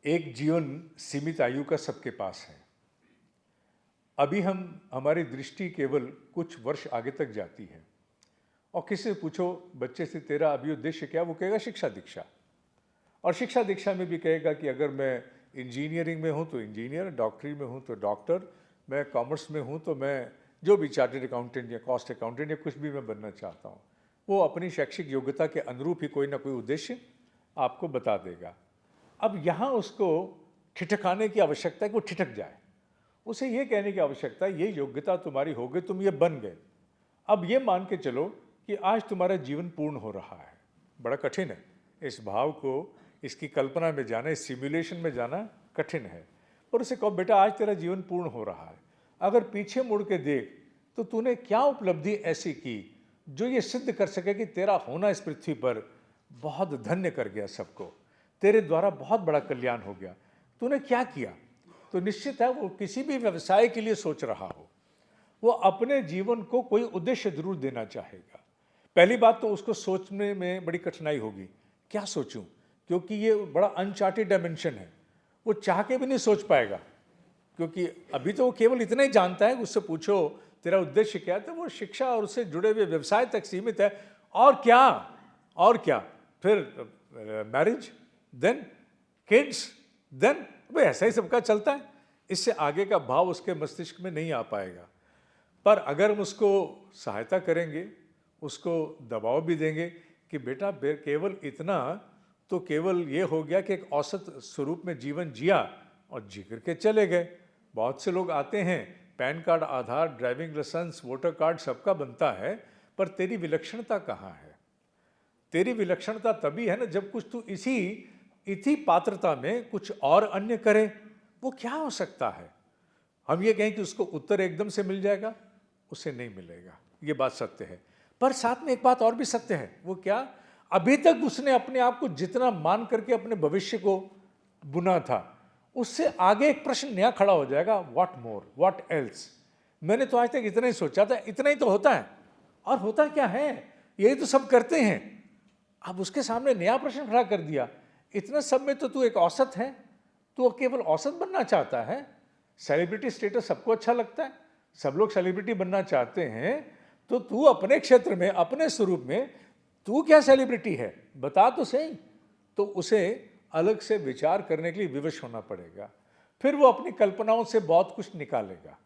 एक जीवन सीमित आयु का सबके पास है। अभी हमारी दृष्टि केवल कुछ वर्ष आगे तक जाती है और किसी से पूछो बच्चे से तेरा अभी उद्देश्य क्या, वो कहेगा शिक्षा दीक्षा। और शिक्षा दीक्षा में भी कहेगा कि अगर मैं इंजीनियरिंग में हूँ तो इंजीनियर, डॉक्टरी में हूँ तो डॉक्टर, मैं कॉमर्स में हूँ तो मैं जो भी चार्टर्ड अकाउंटेंट या कॉस्ट अकाउंटेंट या कुछ भी मैं बनना चाहता हूँ। वो अपनी शैक्षिक योग्यता के अनुरूप ही कोई ना कोई उद्देश्य आपको बता देगा। अब यहाँ उसको ठिठकाने की आवश्यकता है कि वो ठिठक जाए। उसे ये कहने की आवश्यकता है ये योग्यता तुम्हारी हो गई, तुम ये बन गए। अब ये मान के चलो कि आज तुम्हारा जीवन पूर्ण हो रहा है। बड़ा कठिन है इस भाव को, इसकी कल्पना में जाना, इस सिमुलेशन में जाना कठिन है। पर उसे कहो बेटा आज तेरा जीवन पूर्ण हो रहा है, अगर पीछे मुड़ के देख तो तूने क्या उपलब्धि ऐसी की जो ये सिद्ध कर सके कि तेरा होना इस पृथ्वी पर बहुत धन्य कर गया सबको, तेरे द्वारा बहुत बड़ा कल्याण हो गया, तूने क्या किया। तो निश्चित है वो किसी भी व्यवसाय के लिए सोच रहा हो, वो अपने जीवन को कोई उद्देश्य जरूर देना चाहेगा। पहली बात तो उसको सोचने में बड़ी कठिनाई होगी, क्या सोचूं, क्योंकि ये बड़ा अनचार्टेड डायमेंशन है। वो चाह के भी नहीं सोच पाएगा, क्योंकि अभी तो वो केवल इतना ही जानता है। उससे पूछो तेरा उद्देश्य क्या है, तो वो शिक्षा और उससे जुड़े हुए व्यवसाय तक सीमित है। और क्या, और क्या, फिर मैरिज, देन किड्स, देन भाई ऐसा ही सबका चलता है। इससे आगे का भाव उसके मस्तिष्क में नहीं आ पाएगा। पर अगर हम उसको सहायता करेंगे, उसको दबाव भी देंगे कि बेटा केवल इतना तो केवल ये हो गया कि एक औसत स्वरूप में जीवन जिया और जी करके चले गए। बहुत से लोग आते हैं, पैन कार्ड, आधार, ड्राइविंग लाइसेंस, वोटर कार्ड सबका बनता है, पर तेरी विलक्षणता कहाँ है। तेरी विलक्षणता तभी है ना जब कुछ तू इसी पात्रता में कुछ और अन्य करे। वो क्या हो सकता है। हम ये कहें कि उसको उत्तर एकदम से मिल जाएगा, उसे नहीं मिलेगा, ये बात सत्य है। पर साथ में एक बात और भी सत्य है, वो क्या, अभी तक उसने अपने आप को जितना मान करके अपने भविष्य को बुना था, उससे आगे एक प्रश्न नया खड़ा हो जाएगा, व्हाट मोर, व्हाट एल्स। मैंने तो आज तक इतना ही सोचा था, इतना ही तो होता है, और होता क्या है, यही तो सब करते हैं। अब उसके सामने नया प्रश्न खड़ा कर दिया, इतना सब में तो तू एक औसत है, तू केवल औसत बनना चाहता है। सेलिब्रिटी स्टेटस सबको अच्छा लगता है, सब लोग सेलिब्रिटी बनना चाहते हैं, तो तू अपने क्षेत्र में, अपने स्वरूप में तू क्या सेलिब्रिटी है, बता तो सही। तो उसे अलग से विचार करने के लिए विवश होना पड़ेगा। फिर वो अपनी कल्पनाओं से बहुत कुछ निकालेगा।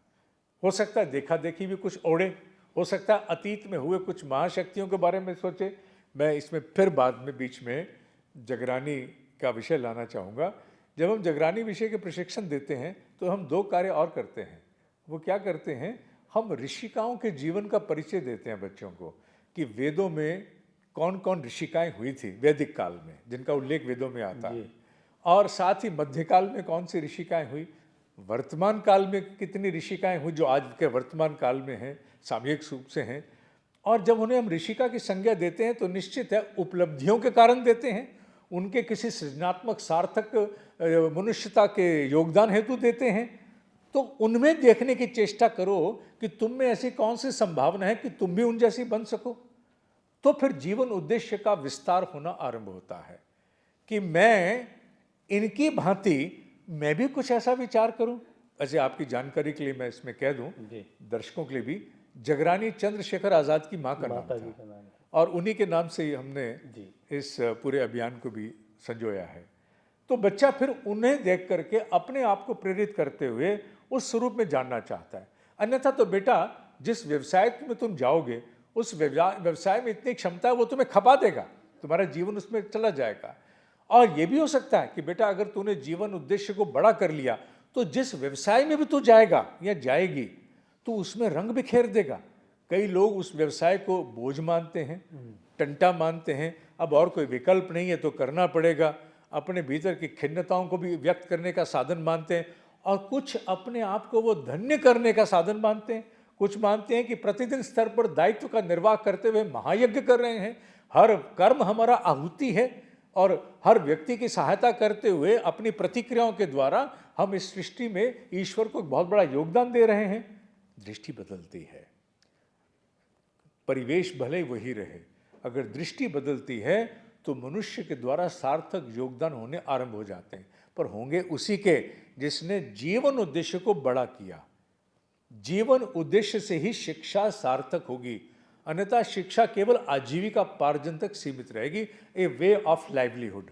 हो सकता है देखा देखी भी कुछ ओढ़े, हो सकता है अतीत में हुए कुछ महाशक्तियों के बारे में सोचे। मैं इसमें फिर बाद में बीच में जगरानी का विषय लाना चाहूँगा। जब हम जगरानी विषय के प्रशिक्षण देते हैं तो हम दो कार्य और करते हैं। वो क्या करते हैं, हम ऋषिकाओं के जीवन का परिचय देते हैं बच्चों को, कि वेदों में कौन कौन ऋषिकाएं हुई थी वैदिक काल में, जिनका उल्लेख वेदों में आता है, और साथ ही मध्यकाल में कौन सी ऋषिकाएं हुई, वर्तमान काल में कितनी ऋषिकाएं हुई जो आज के वर्तमान काल में हैं, सामयिक रूप से हैं। और जब उन्हें हम ऋषिका की संज्ञा देते हैं तो निश्चित है उपलब्धियों के कारण देते हैं, उनके किसी सृजनात्मक सार्थक मनुष्यता के योगदान हेतु देते हैं। तो उनमें देखने की चेष्टा करो कि तुम में ऐसी कौन सी संभावना है कि तुम भी उन जैसी बन सको। तो फिर जीवन उद्देश्य का विस्तार होना आरंभ होता है कि मैं इनकी भांति मैं भी कुछ ऐसा विचार करूं। ऐसे आपकी जानकारी के लिए मैं इसमें कह दूं, दर्शकों के लिए भी, जगरानी चंद्रशेखर आज़ाद की माँ का नाम था, और उन्हीं के नाम से ही हमने इस पूरे अभियान को भी संजोया है। तो बच्चा फिर उन्हें देख करके अपने आप को प्रेरित करते हुए उस स्वरूप में जानना चाहता है। अन्यथा तो बेटा जिस व्यवसाय में तुम जाओगे, उस व्यवसाय में इतनी क्षमता है वो तुम्हें खपा देगा, तुम्हारा जीवन उसमें चला जाएगा। और ये भी हो सकता है कि बेटा अगर तूने जीवन उद्देश्य को बड़ा कर लिया तो जिस व्यवसाय में भी तू जाएगा या जाएगी तो उसमें रंग बिखेर देगा। कई लोग उस व्यवसाय को बोझ मानते हैं, टंटा मानते हैं, अब और कोई विकल्प नहीं है तो करना पड़ेगा, अपने भीतर की खिन्नताओं को भी व्यक्त करने का साधन मानते हैं, और कुछ अपने आप को वो धन्य करने का साधन मानते हैं। कुछ मानते हैं कि प्रतिदिन स्तर पर दायित्व का निर्वाह करते हुए महायज्ञ कर रहे हैं, हर कर्म हमारा आहुति है, और हर व्यक्ति की सहायता करते हुए अपनी प्रतिक्रियाओं के द्वारा हम इस सृष्टि में ईश्वर को बहुत बड़ा योगदान दे रहे हैं। दृष्टि बदलती है, परिवेश भले वही रहे, अगर दृष्टि बदलती है तो मनुष्य के द्वारा सार्थक योगदान होने आरंभ हो जाते हैं। पर होंगे उसी के जिसने जीवन उद्देश्य को बड़ा किया। जीवन उद्देश्य से ही शिक्षा सार्थक होगी, अन्यथा शिक्षा केवल आजीविका पार्जन तक सीमित रहेगी, ए वे ऑफ लाइवलीहुड।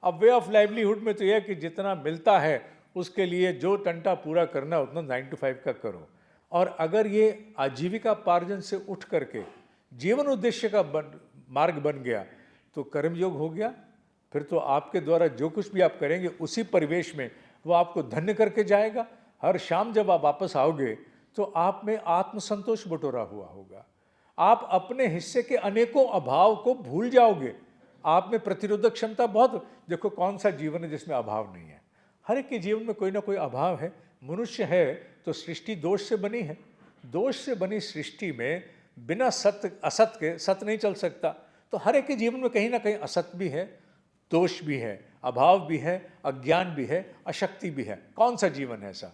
अब वे ऑफ लाइवलीहुड में तो यह कि जितना मिलता है उसके लिए जो टंटा पूरा करना है उतना 9 to 5 का करो। और अगर ये आजीविका पार्जन से उठ करके जीवन उद्देश्य का मार्ग बन गया तो कर्मयोग हो गया। फिर तो आपके द्वारा जो कुछ भी आप करेंगे उसी परिवेश में वो आपको धन्य करके जाएगा। हर शाम जब आप वापस आओगे तो आप में आत्मसंतोष बटोरा हुआ होगा। आप अपने हिस्से के अनेकों अभाव को भूल जाओगे। आप में प्रतिरोधक क्षमता बहुत, देखो कौन सा जीवन है जिसमें अभाव नहीं है। हर एक के जीवन में कोई ना कोई अभाव है। मनुष्य है तो सृष्टि दोष से बनी है। दोष से बनी सृष्टि में बिना सत्य असत के सत्य नहीं चल सकता। तो हर एक के जीवन में कहीं ना कहीं असत भी है, दोष भी है, अभाव भी है, अज्ञान भी है, अशक्ति भी है। कौन सा जीवन है ऐसा?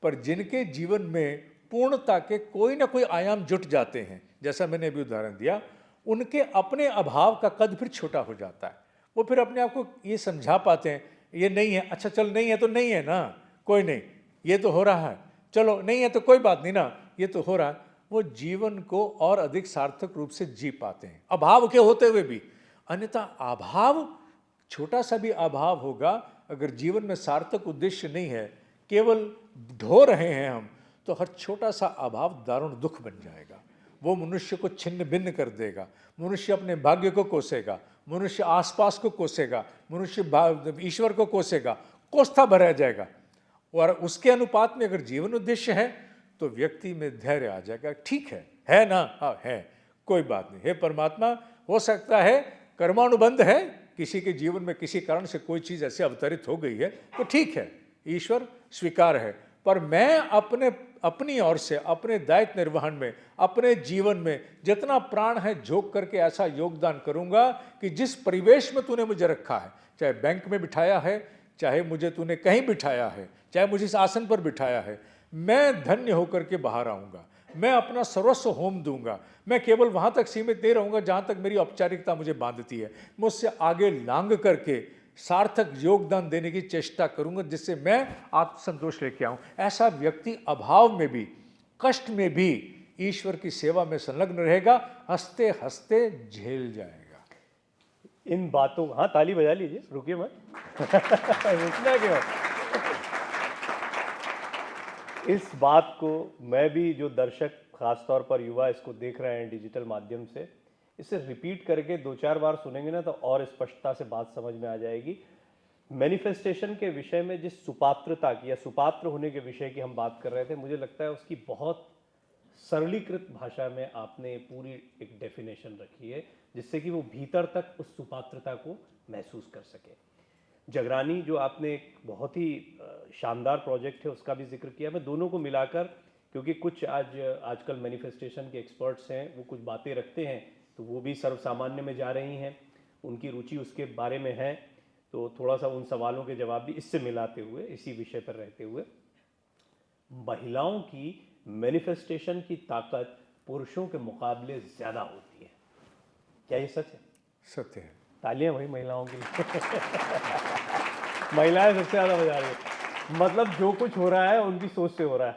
पर जिनके जीवन में पूर्णता के कोई ना कोई आयाम जुट जाते हैं, जैसा मैंने अभी उदाहरण दिया, उनके अपने अभाव का कद फिर छोटा हो जाता है। वो फिर अपने आप को ये समझा पाते हैं ये नहीं है, अच्छा चल नहीं है तो नहीं है ना, कोई नहीं, ये तो हो रहा है, चलो नहीं है तो कोई बात नहीं ना, ये तो हो रहा है। वो जीवन को और अधिक सार्थक रूप से जी पाते हैं अभाव के होते हुए भी। अन्यथा अभाव, छोटा सा भी अभाव होगा, अगर जीवन में सार्थक उद्देश्य नहीं है, केवल ढो रहे हैं हम, तो हर छोटा सा अभाव दारुण दुख बन जाएगा। वो मनुष्य को छिन्न भिन्न कर देगा। मनुष्य अपने भाग्य को कोसेगा, मनुष्य आसपास को कोसेगा, मनुष्य ईश्वर को कोसेगा, कोसता भरा जाएगा। और उसके अनुपात में अगर जीवन उद्देश्य है तो व्यक्ति में धैर्य आ जाएगा। ठीक है ना, हाँ है, कोई बात नहीं। हे परमात्मा, हो सकता है कर्मानुबंध है, किसी के जीवन में किसी कारण से कोई चीज़ ऐसे अवतरित हो गई है तो ठीक है, ईश्वर स्वीकार है। पर मैं अपनी ओर से अपने दायित्व निर्वहन में, अपने जीवन में जितना प्राण है झोंक करके ऐसा योगदान करूंगा कि जिस परिवेश में तूने मुझे रखा है, चाहे बैंक में बिठाया है, चाहे मुझे तूने कहीं बिठाया है, चाहे मुझे इस आसन पर बिठाया है, मैं धन्य होकर के बाहर आऊँगा। मैं अपना सर्वस्व होम दूंगा। मैं केवल वहाँ तक सीमित नहीं रहूँगा जहाँ तक मेरी औपचारिकता मुझे बांधती है। मुझसे आगे लांग करके सार्थक योगदान देने की चेष्टा करूंगा, जिससे मैं आत्मसंतोष लेके आऊं। ऐसा व्यक्ति अभाव में भी, कष्ट में भी ईश्वर की सेवा में संलग्न रहेगा, हंसते हंसते झेल जाएगा। इन बातों, हाँ ताली बजा लीजिए, रुकिए मत। रुकना क्यों? इस बात को मैं भी, जो दर्शक खासतौर पर युवा इसको देख रहे हैं डिजिटल माध्यम से, इसे रिपीट करके 2-4 बार सुनेंगे ना तो और स्पष्टता से बात समझ में आ जाएगी। मैनिफेस्टेशन के विषय में जिस सुपात्रता की या सुपात्र होने के विषय की हम बात कर रहे थे, मुझे लगता है उसकी बहुत सरलीकृत भाषा में आपने पूरी एक डेफिनेशन रखी है, जिससे कि वो भीतर तक उस सुपात्रता को महसूस कर सके। जगरानी, जो आपने एक बहुत ही शानदार प्रोजेक्ट है, उसका भी जिक्र किया। मैं दोनों को मिलाकर, क्योंकि कुछ आजकल मैनिफेस्टेशन के एक्सपर्ट्स हैं, वो कुछ बातें रखते हैं तो वो भी सर्वसामान्य में जा रही हैं, उनकी रुचि उसके बारे में है, तो थोड़ा सा उन सवालों के जवाब भी इससे मिलाते हुए, इसी विषय पर रहते हुए, महिलाओं की मैनिफेस्टेशन की ताकत पुरुषों के मुकाबले ज़्यादा होती है। क्या ये सच है? सत्य है। तालियां भाई महिलाओं के लिए। महिलाएं सबसे ज़्यादा बजा रही है, मतलब जो कुछ हो रहा है उनकी सोच से हो रहा है।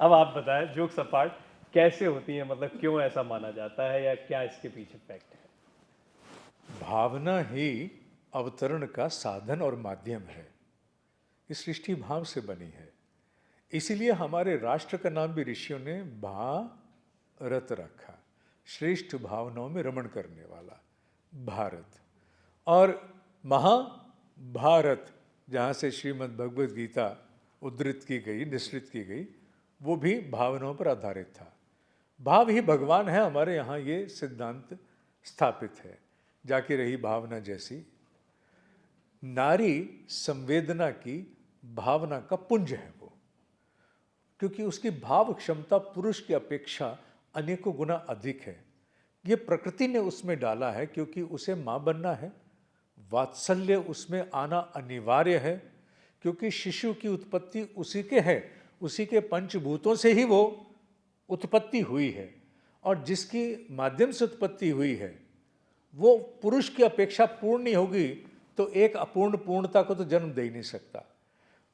अब आप बताएं, जोक्स अपार्ट, कैसे होती है, मतलब क्यों ऐसा माना जाता है, या क्या इसके पीछे फैक्ट है? भावना ही अवतरण का साधन और माध्यम है। इस सृष्टि भाव से बनी है। इसीलिए हमारे राष्ट्र का नाम भी ऋषियों ने भारत रखा, श्रेष्ठ भावनाओं में रमण करने वाला भारत। और महाभारत, जहाँ से श्रीमद् भगवद गीता उद्धृत की गई, निश्रित की गई, वो भी भावनाओं पर आधारित था। भाव ही भगवान है, हमारे यहाँ ये सिद्धांत स्थापित है। जाके रही भावना जैसी। नारी संवेदना की, भावना का पुंज है वो, क्योंकि उसकी भाव क्षमता पुरुष की अपेक्षा अनेकों गुना अधिक है। ये प्रकृति ने उसमें डाला है, क्योंकि उसे माँ बनना है। वात्सल्य उसमें आना अनिवार्य है, क्योंकि शिशु की उत्पत्ति उसी के है, उसी के पंचभूतों से ही वो उत्पत्ति हुई है। और जिसकी माध्यम से उत्पत्ति हुई है वो पुरुष की अपेक्षा पूर्ण नहीं होगी, तो एक अपूर्ण पूर्णता को तो जन्म दे ही नहीं सकता।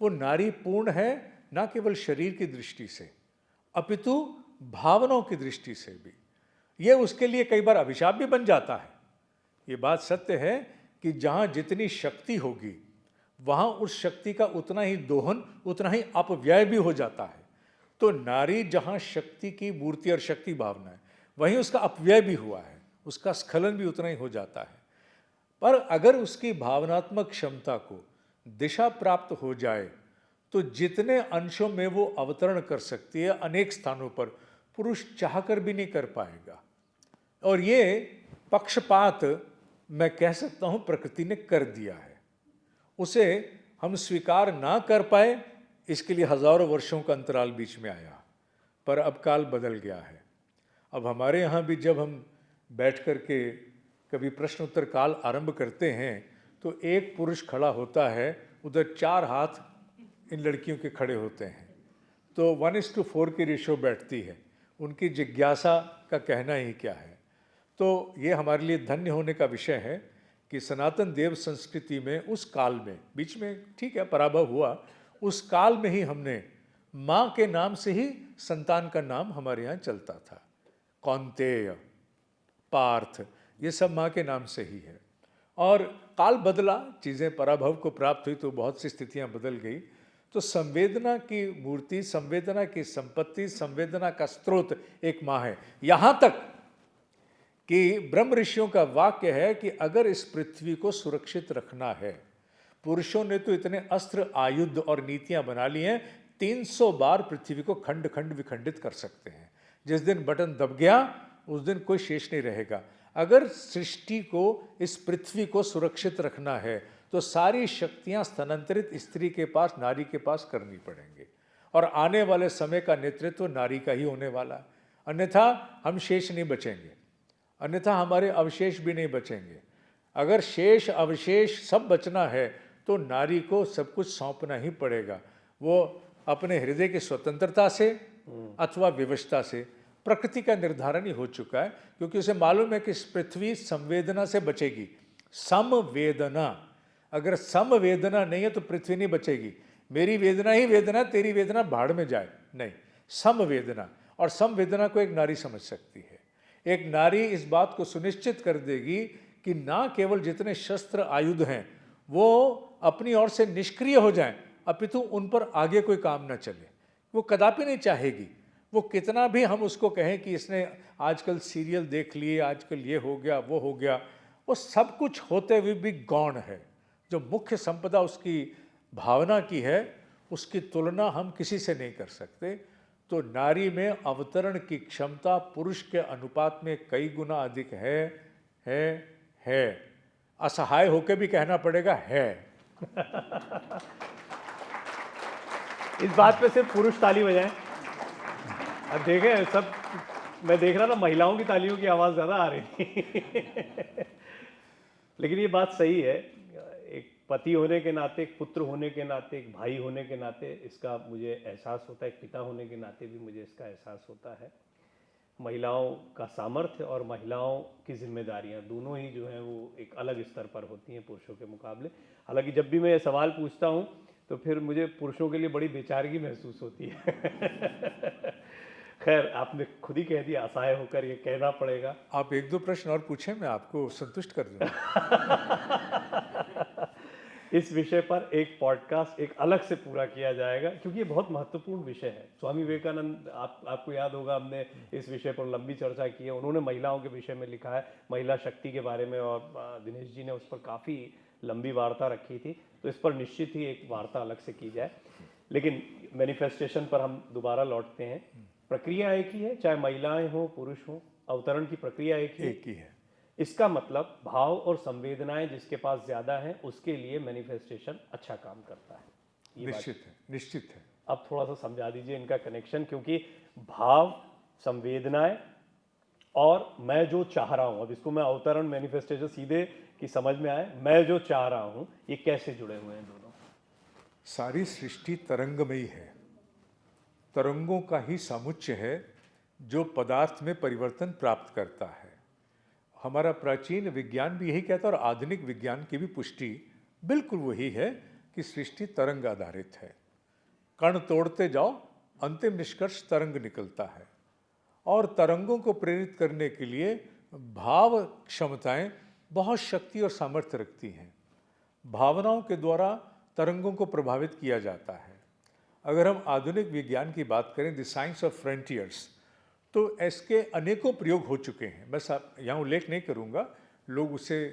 वो नारी पूर्ण है न केवल शरीर की दृष्टि से अपितु भावनाओं की दृष्टि से भी। ये उसके लिए कई बार अभिशाप भी बन जाता है। ये बात सत्य है कि जहाँ जितनी शक्ति होगी वहाँ उस शक्ति का उतना ही दोहन, उतना ही अपव्यय भी हो जाता है। तो नारी जहाँ शक्ति की मूर्ति और शक्ति भावना है, वहीं उसका अपव्यय भी हुआ है, उसका स्खलन भी उतना ही हो जाता है। पर अगर उसकी भावनात्मक क्षमता को दिशा प्राप्त हो जाए तो जितने अंशों में वो अवतरण कर सकती है, अनेक स्थानों पर पुरुष चाहकर भी नहीं कर पाएगा। और ये पक्षपात मैं कह सकता हूँ प्रकृति ने कर दिया है। उसे हम स्वीकार ना कर पाए, इसके लिए हजारों वर्षों का अंतराल बीच में आया। पर अब काल बदल गया है। अब हमारे यहाँ भी जब हम बैठ कर के कभी प्रश्न उत्तर काल आरंभ करते हैं तो एक पुरुष खड़ा होता है, उधर 4 हाथ इन लड़कियों के खड़े होते हैं, तो 1:4 की रेशो बैठती है। उनकी जिज्ञासा का कहना ही क्या है। तो ये हमारे लिए धन्य होने का विषय है कि सनातन देव संस्कृति में उस काल में, बीच में ठीक है पराभव हुआ, उस काल में ही हमने माँ के नाम से ही संतान का नाम हमारे यहाँ चलता था। कौन्तेय, पार्थ, ये सब माँ के नाम से ही है। और काल बदला, चीज़ें पराभव को प्राप्त हुई तो बहुत सी स्थितियाँ बदल गई। तो संवेदना की मूर्ति, संवेदना की संपत्ति, संवेदना का स्रोत एक माँ है। यहाँ तक कि ब्रह्म ऋषियों का वाक्य है कि अगर इस पृथ्वी को सुरक्षित रखना है, पुरुषों ने तो इतने अस्त्र, आयुध और नीतियां बना ली हैं, 300 बार पृथ्वी को खंड खंड विखंडित कर सकते हैं। जिस दिन बटन दब गया उस दिन कोई शेष नहीं रहेगा। अगर सृष्टि को, इस पृथ्वी को सुरक्षित रखना है तो सारी शक्तियां स्थानांतरित स्त्री के पास, नारी के पास करनी पड़ेंगे। और आने वाले समय का नेतृत्व नारी का ही होने वाला है। अन्यथा हम शेष नहीं बचेंगे, अन्यथा हमारे अवशेष भी नहीं बचेंगे। अगर शेष अवशेष सब बचना है तो नारी को सब कुछ सौंपना ही पड़ेगा। वो अपने हृदय की स्वतंत्रता से अथवा विवशता से, प्रकृति का निर्धारण ही हो चुका है, क्योंकि उसे मालूम है कि इस पृथ्वी संवेदना से बचेगी। समवेदना, अगर समवेदना नहीं है तो पृथ्वी नहीं बचेगी। मेरी वेदना ही वेदना, तेरी वेदना भाड़ में जाए, नहीं, समवेदना। और समवेदना को एक नारी समझ सकती है। एक नारी इस बात को सुनिश्चित कर देगी कि ना केवल जितने शस्त्र आयुध हैं वो अपनी ओर से निष्क्रिय हो जाएं, अपितु उन पर आगे कोई काम ना चले। वो कदापि नहीं चाहेगी। वो कितना भी हम उसको कहें कि इसने आजकल सीरियल देख लिए, आजकल ये हो गया, वो हो गया, वो सब कुछ होते हुए भी गौण है। जो मुख्य संपदा उसकी भावना की है, उसकी तुलना हम किसी से नहीं कर सकते। तो नारी में अवतरण की क्षमता पुरुष के अनुपात में कई गुना अधिक है। असहाय होकर भी कहना पड़ेगा है। इस बात पे सिर्फ पुरुष ताली बजाएं। अब देखें, सब मैं देख रहा था महिलाओं की तालियों की आवाज़ ज़्यादा आ रही थी। लेकिन ये बात सही है। एक पति होने के नाते, एक पुत्र होने के नाते, एक भाई होने के नाते इसका मुझे एहसास होता है। एक पिता होने के नाते भी मुझे इसका एहसास होता है। महिलाओं का सामर्थ्य और महिलाओं की जिम्मेदारियां दोनों ही जो हैं वो एक अलग स्तर पर होती हैं पुरुषों के मुकाबले। हालांकि जब भी मैं ये सवाल पूछता हूँ तो फिर मुझे पुरुषों के लिए बड़ी बेचारगी महसूस होती है। खैर, आपने खुद ही कह दिया, असहाय होकर ये कहना पड़ेगा। आप 1-2 प्रश्न और पूछें, मैं आपको संतुष्ट कर दूंगा। इस विषय पर एक पॉडकास्ट एक अलग से पूरा किया जाएगा, क्योंकि ये बहुत महत्वपूर्ण विषय है। स्वामी विवेकानंद, आपको याद होगा, हमने इस विषय पर लंबी चर्चा की है। उन्होंने महिलाओं के विषय में लिखा है, महिला शक्ति के बारे में, और दिनेश जी ने उस पर काफ़ी लंबी वार्ता रखी थी। तो इस पर निश्चित ही एक वार्ता अलग से की जाए। लेकिन मैनिफेस्टेशन पर हम दोबारा लौटते हैं। प्रक्रिया एक ही है, चाहे महिलाएं हों पुरुष हों, अवतरण की प्रक्रिया एक ही है। इसका मतलब भाव और संवेदनाएं जिसके पास ज्यादा हैं उसके लिए मैनिफेस्टेशन अच्छा काम करता है। निश्चित है। अब थोड़ा सा समझा दीजिए इनका कनेक्शन, क्योंकि भाव, संवेदनाएं और मैं जो चाह रहा हूं, अब इसको मैं अवतरण मैनिफेस्टेशन सीधे की समझ में आए, मैं जो चाह रहा हूं, ये कैसे जुड़े हुए हैं दोनों? सारी सृष्टि तरंगमयी है, तरंगों का ही समुच्चय है जो पदार्थ में परिवर्तन प्राप्त करता है। हमारा प्राचीन विज्ञान भी यही कहता है और आधुनिक विज्ञान की भी पुष्टि बिल्कुल वही है कि सृष्टि तरंग आधारित है। कण तोड़ते जाओ, अंतिम निष्कर्ष तरंग निकलता है। और तरंगों को प्रेरित करने के लिए भाव क्षमताएं बहुत शक्ति और सामर्थ्य रखती हैं। भावनाओं के द्वारा तरंगों को प्रभावित किया जाता है। अगर हम आधुनिक विज्ञान की बात करें, द साइंस ऑफ फ्रंटियर्स, तो इसके अनेकों प्रयोग हो चुके हैं। मैं यहाँ उल्लेख नहीं करूँगा, लोग उसे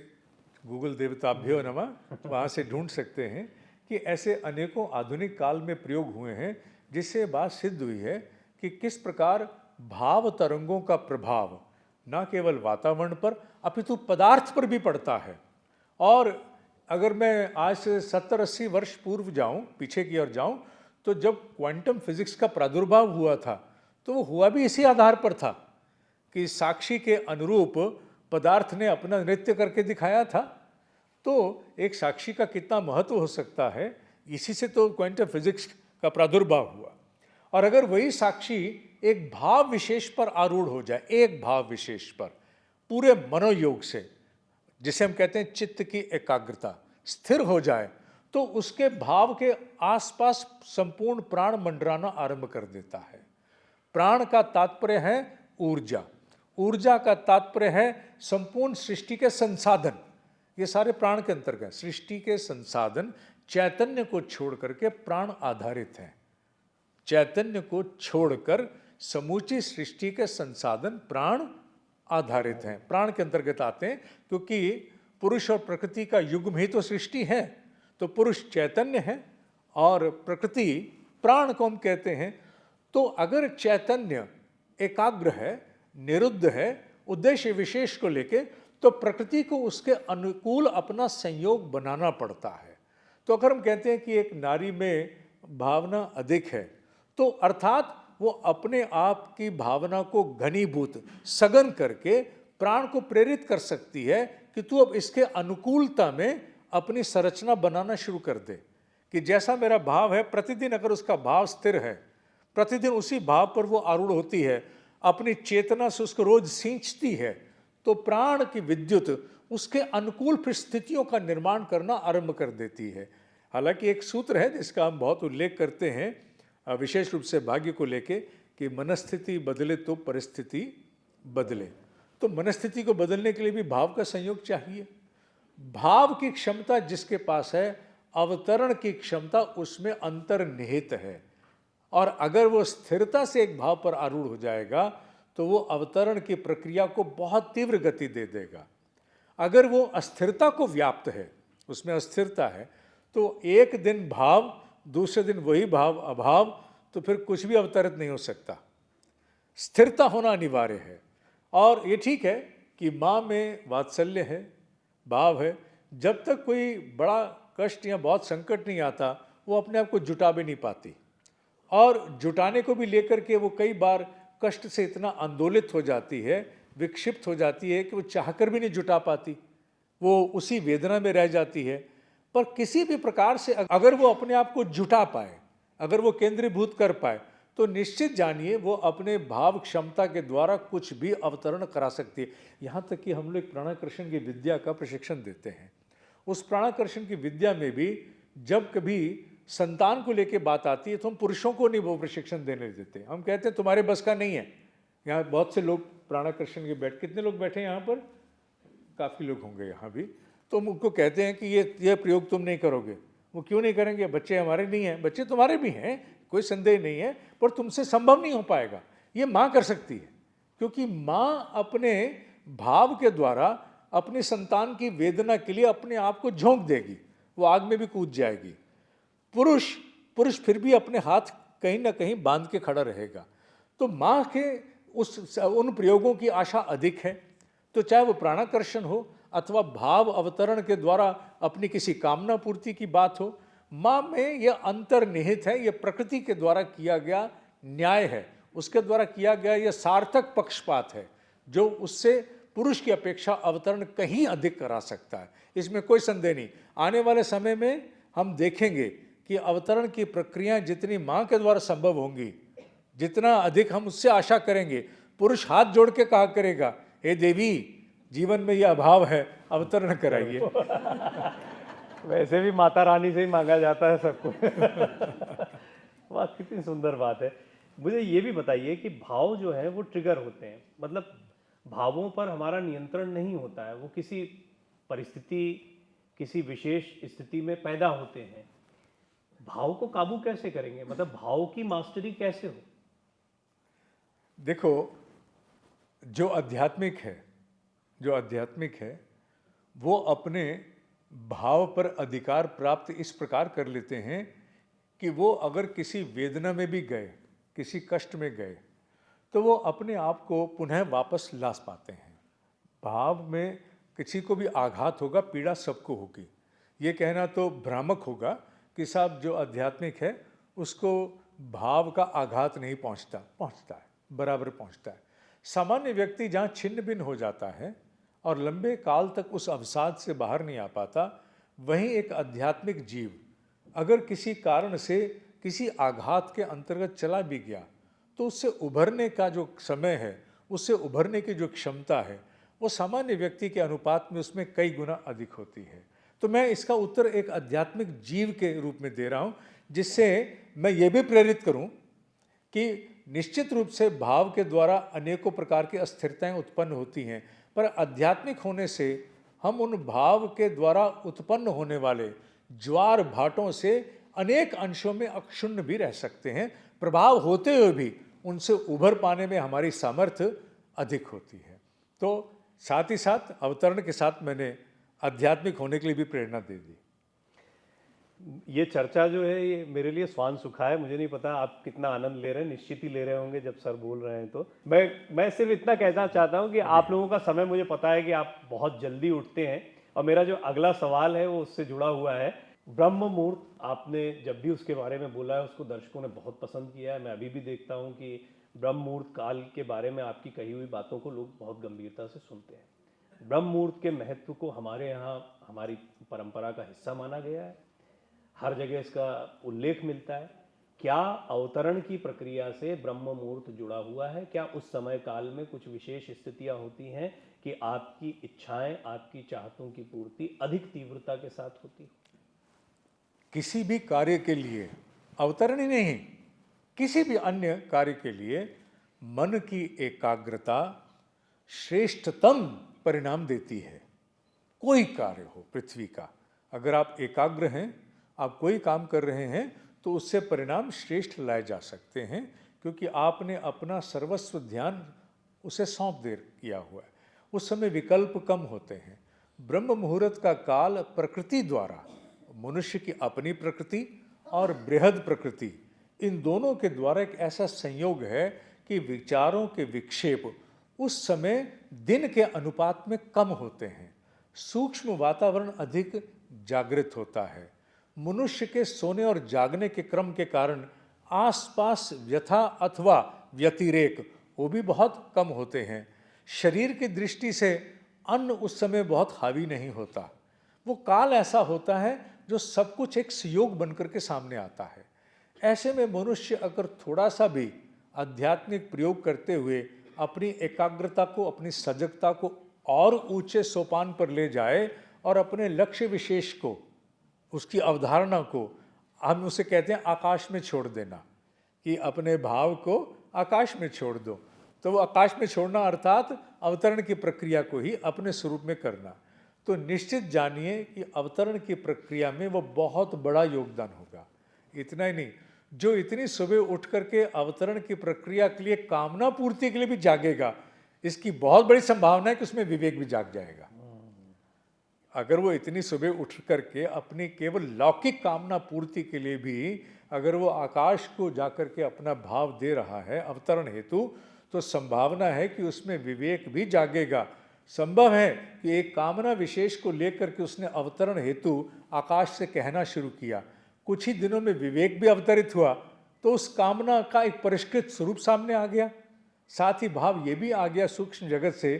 गूगल देवताभ्यो नमः वहाँ से ढूंढ सकते हैं कि ऐसे अनेकों आधुनिक काल में प्रयोग हुए हैं, जिससे बात सिद्ध हुई है कि किस प्रकार भाव तरंगों का प्रभाव न केवल वातावरण पर अपितु पदार्थ पर भी पड़ता है। और अगर मैं आज से 70-80 वर्ष पूर्व जाऊं, पीछे की ओर जाऊं, तो जब क्वांटम फिजिक्स का प्रादुर्भाव हुआ था तो वो हुआ भी इसी आधार पर था कि साक्षी के अनुरूप पदार्थ ने अपना नृत्य करके दिखाया था। तो एक साक्षी का कितना महत्व हो सकता है, इसी से तो क्वांटम फिजिक्स का प्रादुर्भाव हुआ। और अगर वही साक्षी एक भाव विशेष पर आरूढ़ हो जाए, एक भाव विशेष पर पूरे मनोयोग से, जिसे हम कहते हैं चित्त की एकाग्रता, स्थिर हो जाए, तो उसके भाव के आसपास संपूर्ण प्राण मंडराना आरंभ कर देता है। प्राण का तात्पर्य है ऊर्जा, ऊर्जा का तात्पर्य है संपूर्ण सृष्टि के संसाधन। ये सारे प्राण के अंतर्गत सृष्टि के संसाधन चैतन्य को छोड़ करके प्राण आधारित हैं। चैतन्य को छोड़कर समूची सृष्टि के संसाधन प्राण आधारित हैं, प्राण के अंतर्गत आते हैं, क्योंकि पुरुष और प्रकृति का युग्म ही तो सृष्टि है। तो पुरुष चैतन्य है और प्रकृति प्राण को हम कहते हैं। तो अगर चैतन्य एकाग्र है, निरुद्ध है उद्देश्य विशेष को लेके, तो प्रकृति को उसके अनुकूल अपना संयोग बनाना पड़ता है। तो अगर हम कहते हैं कि एक नारी में भावना अधिक है, तो अर्थात वो अपने आप की भावना को घनीभूत सघन करके प्राण को प्रेरित कर सकती है कि तू अब इसके अनुकूलता में अपनी संरचना बनाना शुरू कर दे। कि जैसा मेरा भाव है, प्रतिदिन अगर उसका भाव स्थिर है, प्रतिदिन उसी भाव पर वो आरूढ़ होती है, अपनी चेतना से उसको रोज सींचती है, तो प्राण की विद्युत उसके अनुकूल परिस्थितियों का निर्माण करना आरंभ कर देती है। हालांकि एक सूत्र है जिसका हम बहुत उल्लेख करते हैं, विशेष रूप से भाग्य को लेके, कि मनस्थिति बदले तो परिस्थिति बदले। तो मनस्थिति को बदलने के लिए भी भाव का संयोग चाहिए। भाव की क्षमता जिसके पास है, अवतरण की क्षमता उसमें अंतर्निहित है। और अगर वो स्थिरता से एक भाव पर आरूढ़ हो जाएगा तो वो अवतरण की प्रक्रिया को बहुत तीव्र गति दे देगा। अगर वो अस्थिरता को व्याप्त है, उसमें अस्थिरता है, तो एक दिन भाव, दूसरे दिन वही भाव अभाव, तो फिर कुछ भी अवतरित नहीं हो सकता। स्थिरता होना अनिवार्य है। और ये ठीक है कि माँ में वात्सल्य है, भाव है, जब तक कोई बड़ा कष्ट या बहुत संकट नहीं आता वो अपने आप को जुटा भी नहीं पाती। और जुटाने को भी लेकर के वो कई बार कष्ट से इतना आंदोलित हो जाती है, विक्षिप्त हो जाती है कि वो चाहकर भी नहीं जुटा पाती, वो उसी वेदना में रह जाती है। पर किसी भी प्रकार से अगर वो अपने आप को जुटा पाए, अगर वो केंद्रीभूत कर पाए, तो निश्चित जानिए वो अपने भाव क्षमता के द्वारा कुछ भी अवतरण करा सकती है। यहाँ तक कि हम लोग प्राणाकर्षण की विद्या का प्रशिक्षण देते हैं। उस प्राणाकर्षण की विद्या में भी जब कभी संतान को लेके बात आती है तो हम पुरुषों को नहीं वो प्रशिक्षण देने देते। हम कहते हैं तुम्हारे बस का नहीं है। यहाँ बहुत से लोग प्राणाकर्षण के कितने लोग बैठे हैं यहाँ पर? काफ़ी लोग होंगे यहाँ भी। तो हम उनको कहते हैं कि ये प्रयोग तुम नहीं करोगे। वो क्यों नहीं करेंगे? बच्चे हमारे नहीं हैं। बच्चे तुम्हारे भी हैं, कोई संदेह नहीं है, पर तुमसे संभव नहीं हो पाएगा। ये माँ कर सकती है, क्योंकि माँ अपने भाव के द्वारा अपनी संतान की वेदना के लिए अपने आप को झोंक देगी, वो आग में भी कूद जाएगी। पुरुष फिर भी अपने हाथ कहीं ना कहीं बांध के खड़ा रहेगा। तो माँ के उन प्रयोगों की आशा अधिक है। तो चाहे वो प्राणाकर्षण हो अथवा भाव अवतरण के द्वारा अपनी किसी कामना पूर्ति की बात हो, माँ में यह अंतर्निहित है, यह प्रकृति के द्वारा किया गया न्याय है, उसके द्वारा किया गया यह सार्थक पक्षपात है, जो उससे पुरुष की अपेक्षा अवतरण कहीं अधिक करा सकता है। इसमें कोई संदेह नहीं। आने वाले समय में हम देखेंगे कि अवतरण की प्रक्रियाएं जितनी माँ के द्वारा संभव होंगी, जितना अधिक हम उससे आशा करेंगे, पुरुष हाथ जोड़ के कहा करेगा, हे देवी, जीवन में यह अभाव है, अवतरण कराइए। वैसे भी माता रानी से ही मांगा जाता है सब कुछ। वाह, कितनी सुंदर बात है। मुझे ये भी बताइए कि भाव जो है वो ट्रिगर होते हैं, मतलब भावों पर हमारा नियंत्रण नहीं होता है, वो किसी परिस्थिति, किसी विशेष स्थिति में पैदा होते हैं। भाव को काबू कैसे करेंगे, मतलब भाव की मास्टरी कैसे हो? देखो, जो आध्यात्मिक है, जो आध्यात्मिक है, वो अपने भाव पर अधिकार प्राप्त इस प्रकार कर लेते हैं कि वो अगर किसी वेदना में भी गए, किसी कष्ट में गए, तो वो अपने आप को पुनः वापस ला पाते हैं। भाव में किसी को भी आघात होगा, पीड़ा सबको होगी। ये कहना तो भ्रामक होगा कि साहब जो आध्यात्मिक है उसको भाव का आघात नहीं पहुंचता, पहुंचता है, बराबर पहुंचता है। सामान्य व्यक्ति जहाँ छिन्न भिन्न हो जाता है और लंबे काल तक उस अवसाद से बाहर नहीं आ पाता, वहीं एक आध्यात्मिक जीव अगर किसी कारण से किसी आघात के अंतर्गत चला भी गया, तो उससे उभरने का जो समय है, उससे उभरने की जो क्षमता है, वो सामान्य व्यक्ति के अनुपात में उसमें कई गुना अधिक होती है। तो मैं इसका उत्तर एक आध्यात्मिक जीव के रूप में दे रहा हूँ, जिससे मैं ये भी प्रेरित करूँ कि निश्चित रूप से भाव के द्वारा अनेकों प्रकार की अस्थिरताएं उत्पन्न होती हैं, पर आध्यात्मिक होने से हम उन भाव के द्वारा उत्पन्न होने वाले ज्वार भाटों से अनेक अंशों में अक्षुण्ण भी रह सकते हैं। प्रभाव होते हुए भी उनसे उभर पाने में हमारी सामर्थ्य अधिक होती है। तो साथ ही साथ अवतरण के साथ मैंने आध्यात्मिक होने के लिए भी प्रेरणा दे दी। ये चर्चा जो है ये मेरे लिए स्वान सुखा है। मुझे नहीं पता आप कितना आनंद ले रहे हैं, निश्चित ही ले रहे होंगे जब सर बोल रहे हैं। तो मैं सिर्फ इतना कहना चाहता हूँ कि आप लोगों का समय, मुझे पता है कि आप बहुत जल्दी उठते हैं, और मेरा जो अगला सवाल है वो उससे जुड़ा हुआ है। ब्रह्म मुहूर्त, आपने जब भी उसके बारे में बोला है उसको दर्शकों ने बहुत पसंद किया है। मैं अभी भी देखता हूँ कि ब्रह्म मुहूर्त काल के बारे में आपकी कही हुई बातों को लोग बहुत गंभीरता से सुनते हैं। ब्रह्म मुहूर्त के महत्व को हमारे यहाँ हमारी परंपरा का हिस्सा माना गया है, हर जगह इसका उल्लेख मिलता है। क्या अवतरण की प्रक्रिया से ब्रह्म मुहूर्त जुड़ा हुआ है? क्या उस समय काल में कुछ विशेष स्थितियां होती हैं कि आपकी इच्छाएं, आपकी चाहतों की पूर्ति अधिक तीव्रता के साथ होती है? किसी भी कार्य के लिए, अवतरण ही नहीं, किसी भी अन्य कार्य के लिए मन की एकाग्रता श्रेष्ठतम परिणाम देती है। कोई कार्य हो पृथ्वी का, अगर आप एकाग्र हैं, आप कोई काम कर रहे हैं, तो उससे परिणाम श्रेष्ठ लाए जा सकते हैं, क्योंकि आपने अपना सर्वस्व ध्यान उसे सौंप दे किया हुआ है। उस समय विकल्प कम होते हैं। ब्रह्म मुहूर्त का काल प्रकृति द्वारा, मनुष्य की अपनी प्रकृति और बृहद प्रकृति, इन दोनों के द्वारा एक ऐसा संयोग है कि विचारों के विक्षेप उस समय दिन के अनुपात में कम होते हैं। सूक्ष्म वातावरण अधिक जागृत होता है। मनुष्य के सोने और जागने के क्रम के कारण आसपास व्यथा अथवा व्यतिरेक वो भी बहुत कम होते हैं। शरीर की दृष्टि से अन्न उस समय बहुत हावी नहीं होता। वो काल ऐसा होता है जो सब कुछ एक संयोग बनकर के सामने आता है। ऐसे में मनुष्य अगर थोड़ा सा भी आध्यात्मिक प्रयोग करते हुए अपनी एकाग्रता को, अपनी सजगता को और ऊंचे सोपान पर ले जाए और अपने लक्ष्य विशेष को, उसकी अवधारणा को, हम उसे कहते हैं आकाश में छोड़ देना, कि अपने भाव को आकाश में छोड़ दो। तो वो आकाश में छोड़ना अर्थात अवतरण की प्रक्रिया को ही अपने स्वरूप में करना। तो निश्चित जानिए कि अवतरण की प्रक्रिया में वो बहुत बड़ा योगदान होगा। इतना ही नहीं, जो इतनी सुबह उठ करके अवतरण की प्रक्रिया के लिए कामना पूर्ति के लिए भी जागेगा, इसकी बहुत बड़ी संभावना है कि उसमें विवेक भी जाग जाएगा। अगर वो इतनी सुबह उठ करके अपनी केवल लौकिक कामना पूर्ति के लिए भी अगर वो आकाश को जाकर के अपना भाव दे रहा है अवतरण हेतु, तो संभावना है कि उसमें विवेक भी जागेगा। संभव है कि एक कामना विशेष को लेकर के उसने अवतरण हेतु आकाश से कहना शुरू किया, कुछ ही दिनों में विवेक भी अवतरित हुआ, तो उस कामना का एक परिष्कृत स्वरूप सामने आ गया। साथ ही भाव ये भी आ गया सूक्ष्म जगत से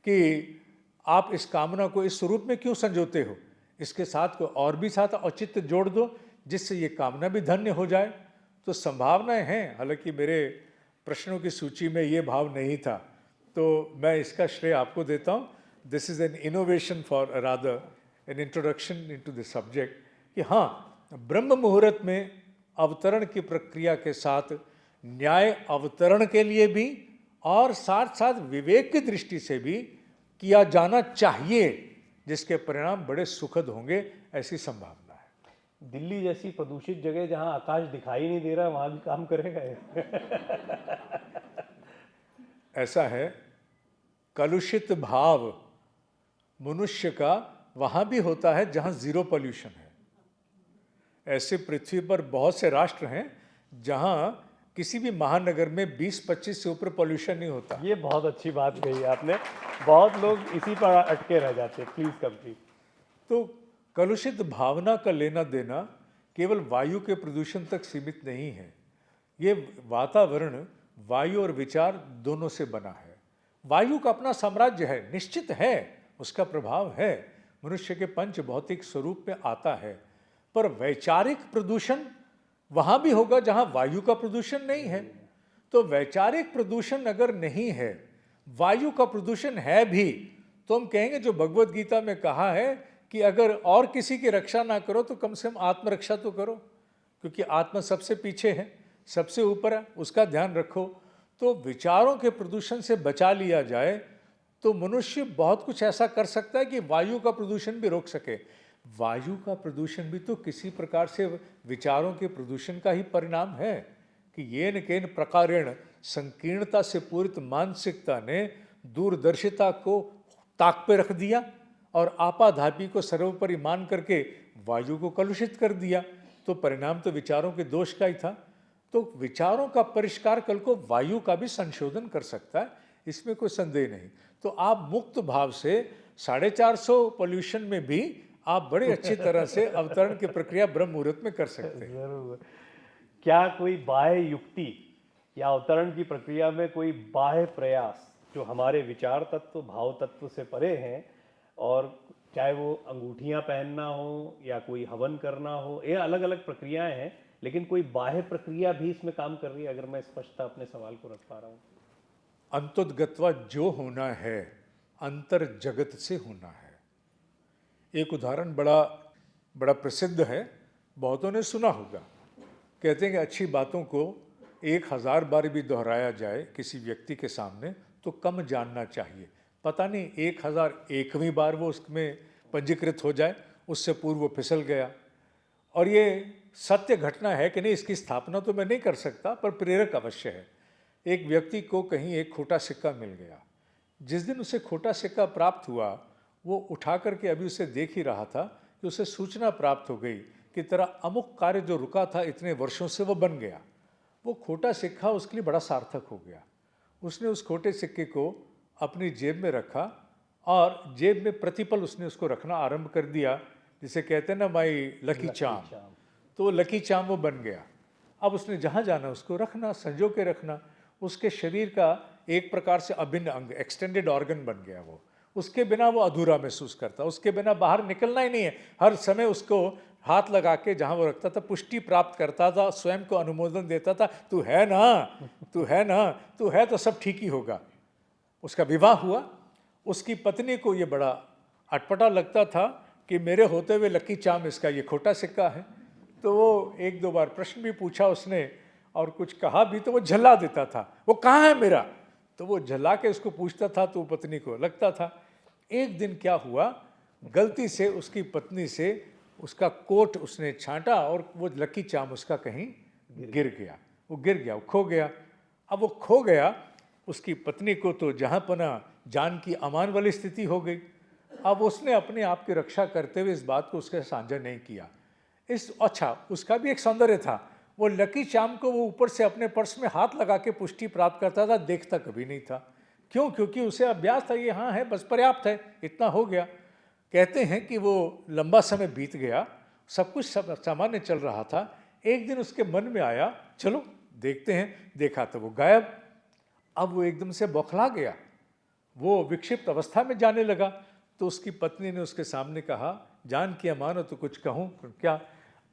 कि आप इस कामना को इस स्वरूप में क्यों संजोते हो, इसके साथ को और भी साथ औचित्य जोड़ दो जिससे ये कामना भी धन्य हो जाए। तो संभावनाएं हैं। हालांकि मेरे प्रश्नों की सूची में ये भाव नहीं था, तो मैं इसका श्रेय आपको देता हूँ। This is an innovation for rather an introduction into the subject कि हाँ, ब्रह्म मुहूर्त में अवतरण की प्रक्रिया के साथ न्याय अवतरण के लिए भी और साथ साथ विवेक की दृष्टि से भी किया जाना चाहिए, जिसके परिणाम बड़े सुखद होंगे, ऐसी संभावना है। दिल्ली जैसी प्रदूषित जगह जहां आकाश दिखाई नहीं दे रहा, वहां भी काम करेगा ये? ऐसा है, कलुषित भाव मनुष्य का वहाँ भी होता है जहाँ जीरो पॉल्यूशन है। ऐसे पृथ्वी पर बहुत से राष्ट्र हैं जहाँ किसी भी महानगर में 20-25 से ऊपर पॉल्यूशन नहीं होता। ये बहुत अच्छी बात कही आपने, बहुत लोग इसी पर अटके रह जाते हैं। Please complete. तो कलुषित भावना का लेना देना केवल वायु के प्रदूषण तक सीमित नहीं है। ये वातावरण वायु और विचार दोनों से बना है। वायु का अपना साम्राज्य है, निश्चित है, उसका प्रभाव है, मनुष्य के पंच भौतिक स्वरूप में आता है, पर वैचारिक प्रदूषण वहाँ भी होगा जहाँ वायु का प्रदूषण नहीं है। तो वैचारिक प्रदूषण अगर नहीं है, वायु का प्रदूषण है भी, तो हम कहेंगे जो भगवत गीता में कहा है कि अगर और किसी की रक्षा ना करो तो कम से कम आत्मरक्षा तो करो, क्योंकि आत्मा सबसे पीछे है, सबसे ऊपर है, उसका ध्यान रखो। तो विचारों के प्रदूषण से बचा लिया जाए तो मनुष्य बहुत कुछ ऐसा कर सकता है कि वायु का प्रदूषण भी रोक सके। वायु का प्रदूषण भी तो किसी प्रकार से विचारों के प्रदूषण का ही परिणाम है कि येन केन प्रकारेण संकीर्णता से पूरित मानसिकता ने दूरदर्शिता को ताक पे रख दिया और आपाधापी को सर्वोपरि मान करके वायु को कलुषित कर दिया। तो परिणाम तो विचारों के दोष का ही था। तो विचारों का परिष्कार कल को वायु का भी संशोधन कर सकता है, इसमें कोई संदेह नहीं। तो आप मुक्त भाव से 450 पॉल्यूशन में भी आप बड़े अच्छी तरह से अवतरण की प्रक्रिया ब्रह्म मुहूर्त में कर सकते हैं। जरूर। क्या कोई बाह्य युक्ति या अवतरण की प्रक्रिया में कोई बाह्य प्रयास जो हमारे विचार तत्व भाव तत्व से परे हैं, और चाहे वो अंगूठियां पहनना हो या कोई हवन करना हो, ये अलग अलग प्रक्रियाएं हैं, लेकिन कोई बाह्य प्रक्रिया भी इसमें काम कर रही है? अगर मैं स्पष्टता अपने सवाल को रख पा रहा हूँ। अंतोदगत्वा जो होना है अंतर जगत से होना है। एक उदाहरण बड़ा प्रसिद्ध है, बहुतों ने सुना होगा। कहते हैं कि अच्छी बातों को 1000 बार भी दोहराया जाए किसी व्यक्ति के सामने तो कम जानना चाहिए। पता नहीं 1001वीं बार वो उसमें पंजीकृत हो जाए, उससे पूर्व वो फिसल गया। और ये सत्य घटना है कि नहीं, इसकी स्थापना तो मैं नहीं कर सकता, पर प्रेरक अवश्य है। एक व्यक्ति को कहीं एक खोटा सिक्का मिल गया। जिस दिन उसे खोटा सिक्का प्राप्त हुआ, वो उठा करके अभी उसे देख ही रहा था कि उसे सूचना प्राप्त हो गई कि तेरा अमुक कार्य जो रुका था इतने वर्षों से वो बन गया। वो खोटा सिक्का उसके लिए बड़ा सार्थक हो गया। उसने उस खोटे सिक्के को अपनी जेब में रखा और जेब में प्रतिपल उसने उसको रखना आरंभ कर दिया, जिसे कहते हैं ना माई लकी चाम। तो वो लकी चाम वो बन गया। अब उसने जहाँ जाना उसको रखना, संजो के रखना। उसके शरीर का एक प्रकार से अभिन्न अंग, एक्सटेंडेड ऑर्गन बन गया वो। उसके बिना वो अधूरा महसूस करता, उसके बिना बाहर निकलना ही नहीं है। हर समय उसको हाथ लगा के जहाँ वो रखता था पुष्टि प्राप्त करता था, स्वयं को अनुमोदन देता था, तू है ना, तू है ना, तू है तो सब ठीक ही होगा। उसका विवाह हुआ। उसकी पत्नी को ये बड़ा अटपटा लगता था कि मेरे होते हुए लकी चाम इसका ये खोटा सिक्का है। तो वो 1-2 बार प्रश्न भी पूछा उसने और कुछ कहा भी तो वो झल्ला देता था, वो कहाँ है मेरा। तो वो झल्ला के उसको पूछता था तो पत्नी को लगता था। एक दिन क्या हुआ, गलती से उसकी पत्नी से उसका कोट उसने छांटा और वो लकी चाम उसका कहीं गिर गया। वो गिर गया, वो खो गया। अब वो खो गया, उसकी पत्नी को तो जहाँ पना जान की अमान वाली स्थिति हो गई। अब उसने अपने आप की रक्षा करते हुए इस बात को उसके साझा नहीं किया। अच्छा, उसका भी एक सौंदर्य था, वो लकी चाम को वो ऊपर से अपने पर्स में हाथ लगा के पुष्टि प्राप्त करता था, देखता कभी नहीं था। क्यों? क्योंकि उसे अभ्यास था, ये हाँ है बस पर्याप्त है, इतना हो गया। कहते हैं कि वो लंबा समय बीत गया, सब कुछ सामान्य चल रहा था। एक दिन उसके मन में आया चलो देखते हैं, देखा तो वो गायब। अब वो एकदम से बौखला गया, वो विक्षिप्त अवस्था में जाने लगा। तो उसकी पत्नी ने उसके सामने कहा, जान की अमान हो तो कुछ कहूँ क्या,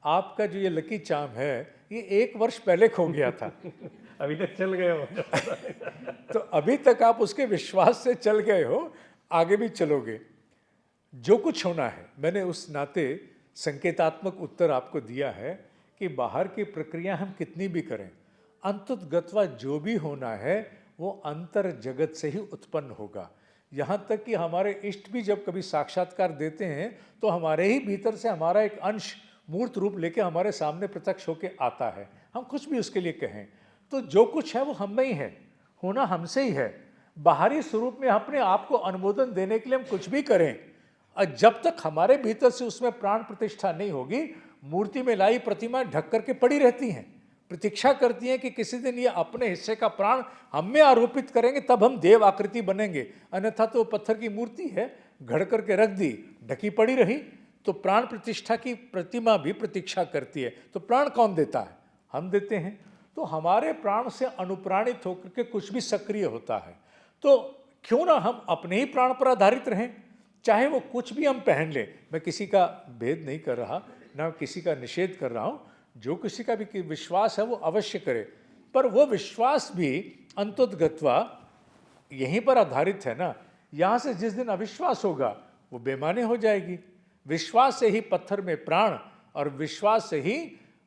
आपका जो ये लकी चाम है ये 1 वर्ष पहले खो गया था। अभी तक चल गए हो। तो अभी तक आप उसके विश्वास से चल गए हो, आगे भी चलोगे। जो कुछ होना है, मैंने उस नाते संकेतात्मक उत्तर आपको दिया है कि बाहर की प्रक्रिया हम कितनी भी करें, अंततगत्वा जो भी होना है वो अंतर जगत से ही उत्पन्न होगा। यहाँ तक कि हमारे इष्ट भी जब कभी साक्षात्कार देते हैं तो हमारे ही भीतर से हमारा एक अंश मूर्त रूप लेके हमारे सामने प्रत्यक्ष होके आता है। हम कुछ भी उसके लिए कहें तो जो कुछ है वो हम में ही है, होना हमसे ही है। बाहरी स्वरूप में अपने आप को अनुमोदन देने के लिए हम कुछ भी करें, और जब तक हमारे भीतर से उसमें प्राण प्रतिष्ठा नहीं होगी, मूर्ति में लाई प्रतिमा ढक करके पड़ी रहती हैं, प्रतीक्षा करती हैं कि किसी दिन ये अपने हिस्से का प्राण हम में आरोपित करेंगे तब हम देव आकृति बनेंगे। अन्यथा तो पत्थर की मूर्ति है, घड़ करके रख दी, ढकी पड़ी रही। तो प्राण प्रतिष्ठा की प्रतिमा भी प्रतीक्षा करती है। तो प्राण कौन देता है? हम देते हैं। तो हमारे प्राण से अनुप्राणित होकर के कुछ भी सक्रिय होता है। तो क्यों ना हम अपने ही प्राण पर आधारित रहें, चाहे वो कुछ भी हम पहन लें। मैं किसी का भेद नहीं कर रहा, ना किसी का निषेध कर रहा हूँ। जो किसी का भी विश्वास है वो अवश्य करे, पर वो विश्वास भी अंततगत्वा यहीं पर आधारित है ना। यहाँ से जिस दिन अविश्वास होगा वो बेमाने हो जाएगी। विश्वास से ही पत्थर में प्राण, और विश्वास से ही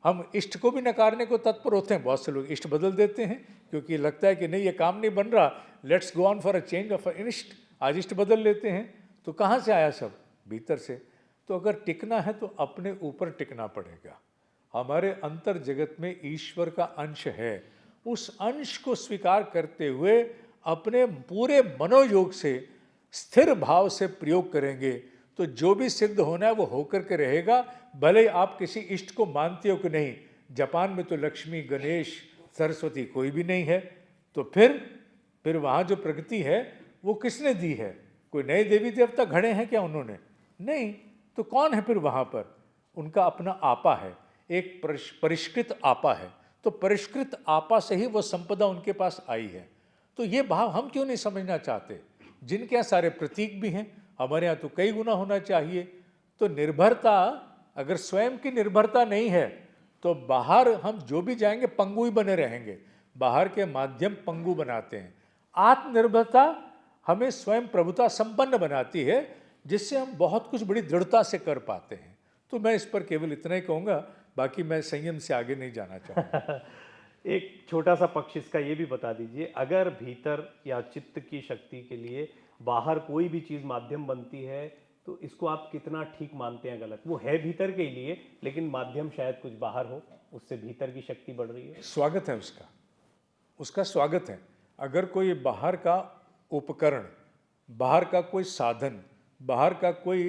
हम इष्ट को भी नकारने को तत्पर होते हैं। बहुत से लोग इष्ट बदल देते हैं क्योंकि लगता है कि नहीं ये काम नहीं बन रहा, let's go on for a change of इष्ट, आज इष्ट बदल लेते हैं। तो कहाँ से आया? सब भीतर से। तो अगर टिकना है तो अपने ऊपर टिकना पड़ेगा। हमारे अंतर जगत में ईश्वर का अंश है, उस अंश को स्वीकार करते हुए अपने पूरे मनोयोग से स्थिर भाव से प्रयोग करेंगे तो जो भी सिद्ध होना है वो होकर के रहेगा। भले आप किसी इष्ट को मानते हो कि नहीं, जापान में तो लक्ष्मी, गणेश, सरस्वती कोई भी नहीं है, तो फिर वहाँ जो प्रगति है वो किसने दी है? कोई नए देवी देवता घड़े हैं क्या उन्होंने? नहीं। तो कौन है फिर वहाँ पर? उनका अपना आपा है, एक परिष्कृत आपा है। तो परिष्कृत आपा से ही वो संपदा उनके पास आई है। तो ये भाव हम क्यों नहीं समझना चाहते? जिनके यहाँ सारे प्रतीक भी हैं, हमारे यहाँ तो कई गुना होना चाहिए। तो निर्भरता, अगर स्वयं की निर्भरता नहीं है तो बाहर हम जो भी जाएंगे पंगु ही बने रहेंगे। बाहर के माध्यम पंगु बनाते हैं। आत्मनिर्भरता हमें स्वयं प्रभुता संपन्न बनाती है, जिससे हम बहुत कुछ बड़ी दृढ़ता से कर पाते हैं। तो मैं इस पर केवल इतना ही कहूँगा, बाकी मैं संयम से आगे नहीं जाना चाहूँगा। एक छोटा सा पक्ष इसका ये भी बता दीजिए, अगर भीतर या चित्त की शक्ति के लिए बाहर कोई भी चीज़ माध्यम बनती है तो इसको आप कितना ठीक मानते हैं, गलत? वो है भीतर के लिए, लेकिन माध्यम शायद कुछ बाहर हो, उससे भीतर की शक्ति बढ़ रही है। स्वागत है उसका स्वागत है। अगर कोई बाहर का उपकरण, बाहर का कोई साधन, बाहर का कोई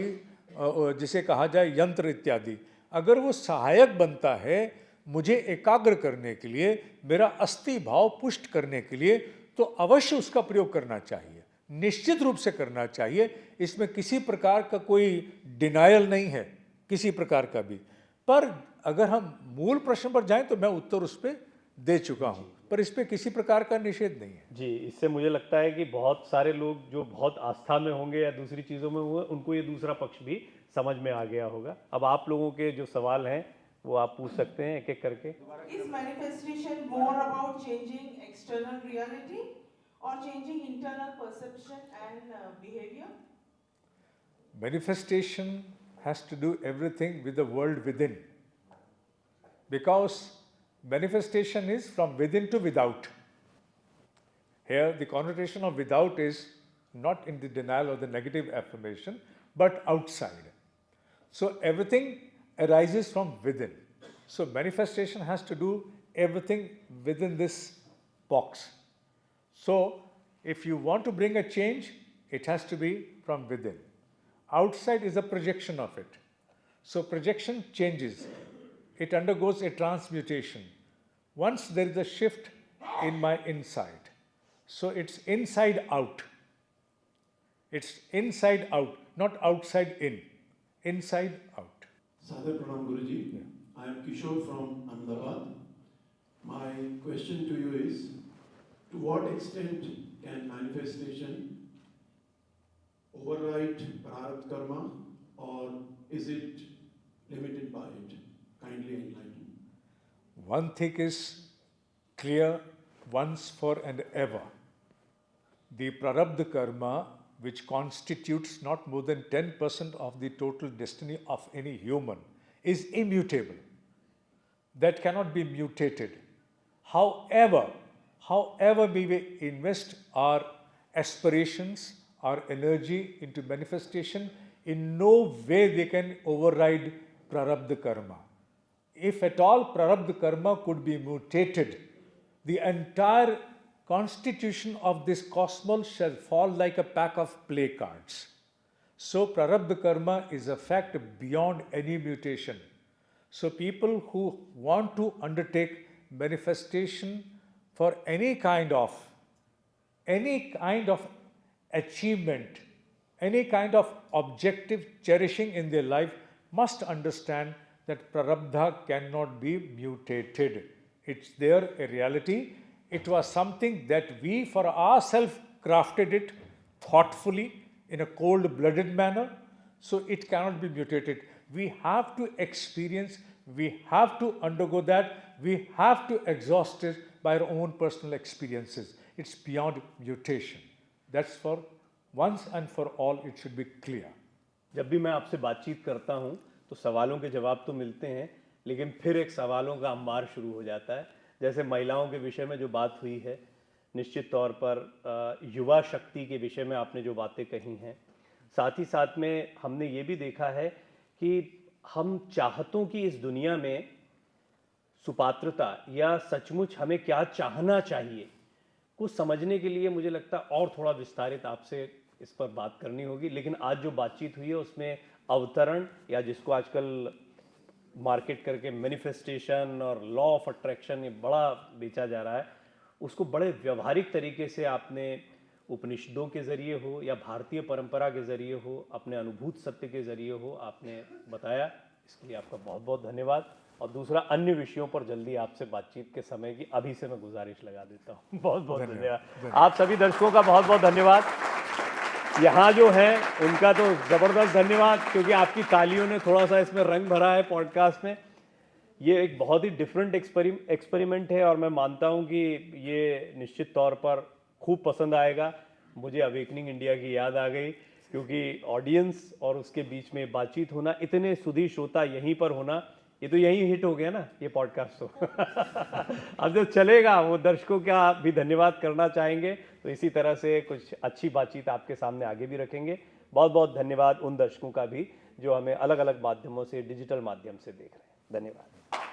जिसे कहा जाए यंत्र इत्यादि, अगर वो सहायक बनता है मुझे एकाग्र करने के लिए, मेरा अस्थि भाव पुष्ट करने के लिए, तो अवश्य उसका प्रयोग करना चाहिए, निश्चित रूप से करना चाहिए। इसमें किसी प्रकार का कोई डिनायल नहीं है, किसी प्रकार का भी। पर अगर हम मूल प्रश्न पर जाएं तो मैं उत्तर उस पर दे चुका हूं, पर इस पर किसी प्रकार का निषेध नहीं है। जी, इससे मुझे लगता है कि बहुत सारे लोग जो बहुत आस्था में होंगे या दूसरी चीज़ों में हुए, उनको ये दूसरा पक्ष भी समझ में आ गया होगा। अब आप लोगों के जो सवाल हैं वो आप पूछ सकते हैं एक एक करके। Is manifestation more about changing external reality or changing internal perception and behavior? Manifestation has to do everything with the world within, because manifestation is from within to without. Here the connotation of without is not in the denial or the negative affirmation, but outside. So everything arises from within. So manifestation has to do everything within this box. So if you want to bring a change, it has to be from within. Outside is a projection of it. So projection changes. It undergoes a transmutation. Once there is a shift in my inside. So it's inside out. It's inside out, not outside in. Inside out. Sadhar Pranam Guruji. I am Kishore from Ahmedabad. My question to you is, to what extent can manifestation override Prarabdha karma, or is it limited by it? Kindly enlighten. One thing is clear once for and ever. The Prarabdha karma which constitutes not more than 10% of the total destiny of any human, is immutable. That cannot be mutated. However, we invest our aspirations, our energy into manifestation, in no way they can override prarabdha karma. If at all prarabdha karma could be mutated, the entire constitution of this cosmos shall fall like a pack of play cards. So prarabdha karma is a fact beyond any mutation. So people who want to undertake manifestation for any kind of achievement, any kind of objective cherishing in their life must understand that prarabdha cannot be mutated. It's there, a reality. It was something that we for ourselves crafted it thoughtfully in a cold-blooded manner, so it cannot be mutated. We have to experience, we have to undergo that, we have to exhaust it by our own personal experiences. It's beyond mutation. That's for once and for all, it should be clear. जब भी मैं आपसे बातचीत करता हूं तो सवालों के जवाब तो मिलते हैं, लेकिन फिर एक सवालों का अंबार शुरू हो जाता है। जैसे महिलाओं के विषय में जो बात हुई है, निश्चित तौर पर युवा शक्ति के विषय में आपने जो बातें कही हैं, साथ ही साथ में हमने ये भी देखा है कि हम चाहतों की इस दुनिया में सुपात्रता या सचमुच हमें क्या चाहना चाहिए कुछ समझने के लिए मुझे लगता है और थोड़ा विस्तारित आपसे इस पर बात करनी होगी। लेकिन आज जो बातचीत हुई है उसमें अवतरण या जिसको आजकल मार्केट करके मैनिफेस्टेशन और लॉ ऑफ अट्रैक्शन ये बड़ा बेचा जा रहा है, उसको बड़े व्यवहारिक तरीके से आपने उपनिषदों के ज़रिए हो या भारतीय परंपरा के ज़रिए हो, अपने अनुभूत सत्य के ज़रिए हो, आपने बताया। इसके लिए आपका बहुत बहुत धन्यवाद। और दूसरा, अन्य विषयों पर जल्दी आपसे बातचीत के समय की अभी से मैं गुजारिश लगा देता हूँ। बहुत बहुत धन्यवाद। आप सभी दर्शकों का बहुत बहुत धन्यवाद। यहाँ जो है उनका तो ज़बरदस्त धन्यवाद, क्योंकि आपकी तालियों ने थोड़ा सा इसमें रंग भरा है पॉडकास्ट में। ये एक बहुत ही डिफरेंट एक्सपेरिमेंट है और मैं मानता हूँ कि ये निश्चित तौर पर खूब पसंद आएगा। मुझे अवेकनिंग इंडिया की याद आ गई, क्योंकि ऑडियंस और उसके बीच में बातचीत होना, इतने सुधी श्रोता यहीं पर होना, ये तो यहीं हिट हो गया ना ये पॉडकास्ट तो। अब जो चलेगा वो दर्शकों का भी धन्यवाद करना चाहेंगे, तो इसी तरह से कुछ अच्छी बातचीत आपके सामने आगे भी रखेंगे। बहुत बहुत धन्यवाद उन दर्शकों का भी जो हमें अलग अलग माध्यमों से, डिजिटल माध्यम से देख रहे हैं। धन्यवाद।